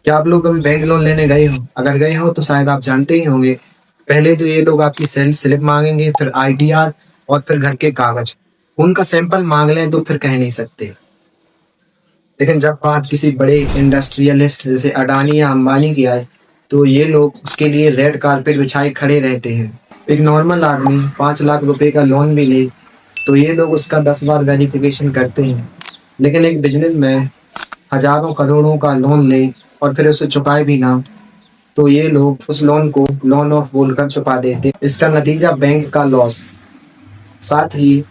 क्या आप लोग कभी बैंक लोन लेने गए हो? अगर गए हो तो शायद आप जानते ही होंगे। पहले तो ये लोग आपकी सेल्फ स्लिप मांगेंगे, फिर आईटीआर और फिर घर के कागज। उनका सैंपल मांग लें तो फिर कह नहीं सकते। लेकिन जब बात किसी बड़े इंडस्ट्रियलिस्ट जैसे अडानी या अंबानी की आए, तो ये लोग उसके लिए रेड कारपेट बिछाए खड़े रहते हैं। एक नॉर्मल आदमी 5 लाख रुपए का लोन भी ले तो ये लोग उसका 10 बार वेरिफिकेशन करते हैं। लेकिन एक बिजनेसमैन हजारों करोड़ों का लोन ले और फिर उसे चुकाए भी ना, तो ये लोग उस लोन को लोन ऑफ बोलकर छुपा देते। इसका नतीजा बैंक का लॉस, साथ ही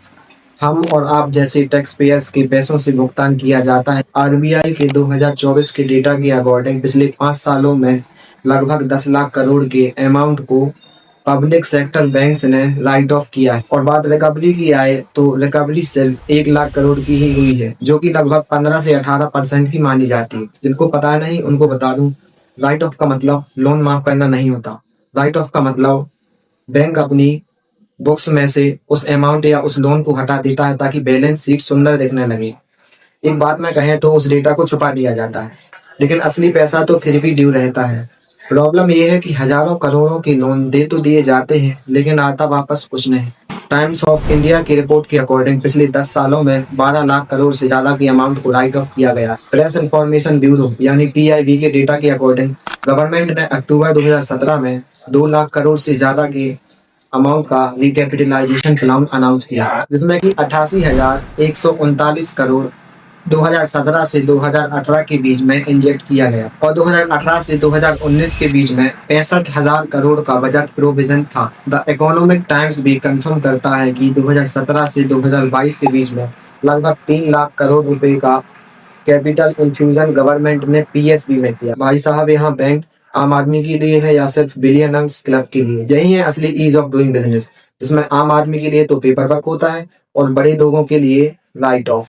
हम और आप जैसे टैक्स पेयर्स के पैसों से भुगतान किया जाता है। आरबीआई के 2024 के डेटा के अकॉर्डिंग पिछले 5 सालों में लगभग 10 लाख करोड़ के अमाउंट को पब्लिक सेक्टर बैंक्स ने राइट ऑफ किया है। और बात रिकवरी की आए तो रिकवरी सिर्फ 1 लाख करोड़ की ही हुई है, जो कि लगभग 15 से 18% की मानी जाती है। जिनको पता नहीं उनको बता दूं, राइट ऑफ का मतलब लोन माफ करना नहीं होता। राइट ऑफ का मतलब बैंक अपनी बुक्स में से उस अमाउंट या उस लोन को हटा देता है ताकि बैलेंस शीट सुंदर दिखने लगे। एक बात में कहें तो उस डेटा को छुपा दिया जाता है, लेकिन असली पैसा तो फिर भी ड्यू रहता है। प्रॉब्लम यह है कि हजारों करोड़ों के लोन दे तो दिए जाते हैं, लेकिन आता वापस कुछ नहीं। टाइम्स ऑफ इंडिया की रिपोर्ट के अकॉर्डिंग पिछले 10 सालों में 12 लाख करोड़ से ज्यादा की अमाउंट को राइट ऑफ किया गया। प्रेस इंफॉर्मेशन ब्यूरो यानी पीआईबी के डेटा के अकॉर्डिंग गवर्नमेंट ने अक्टूबर 2017 में 2 लाख करोड़ से ज्यादा के अमाउंट का रिकैपिटलाइजेशन प्लान अनाउंस किया, जिसमें कि 88,139 करोड़ 2017 से 2018 के बीच में इंजेक्ट किया गया और 2018 से 2019 के बीच में 65,000 करोड़ का बजट प्रोविजन था। द इकोनॉमिक टाइम्स भी कंफर्म करता है कि 2017 से 2022 के बीच में लगभग 3 लाख करोड़ रुपए का कैपिटल इन्फ्यूजन गवर्नमेंट ने पीएसबी में किया। भाई साहब, यहाँ बैंक आम आदमी के लिए है या सिर्फ बिलियनर्स क्लब के लिए? यही है असली ईज ऑफ डूइंग बिजनेस, जिसमें आम आदमी के लिए तो पेपर वर्क होता है और बड़े लोगों के लिए राइट ऑफ।